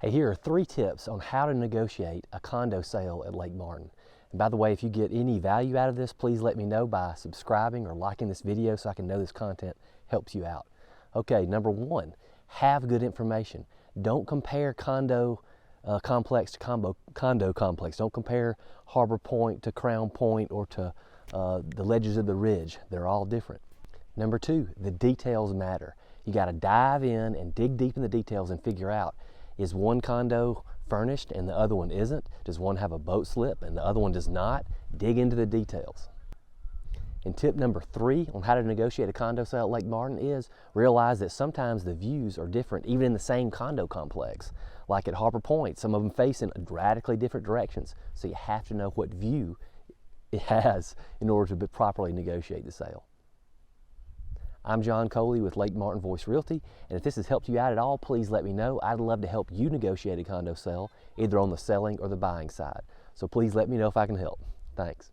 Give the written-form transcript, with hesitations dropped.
Hey, here are 3 tips on how to negotiate a condo sale at Lake Martin. And by the way, if you get any value out of this, please let me know by subscribing or liking this video so I can know this content helps you out. Okay, number 1, have good information. Don't compare condo complex to condo complex. Don't compare Harbor Pointe to Crowne Pointe or to the ledges of the Ridge. They're all different. Number 2, the details matter. You got to dive in and dig deep in the details and figure out, is one condo furnished and the other one isn't? Does one have a boat slip and the other one does not? Dig into the details. And tip number 3 on how to negotiate a condo sale at Lake Martin is realize that sometimes the views are different even in the same condo complex. Like at Harbor Pointe, some of them face in radically different directions. So you have to know what view it has in order to properly negotiate the sale. I'm John Coley with Lake Martin Voice Realty, and if this has helped you out at all, please let me know. I'd love to help you negotiate a condo sale, either on the selling or the buying side. So please let me know if I can help. Thanks.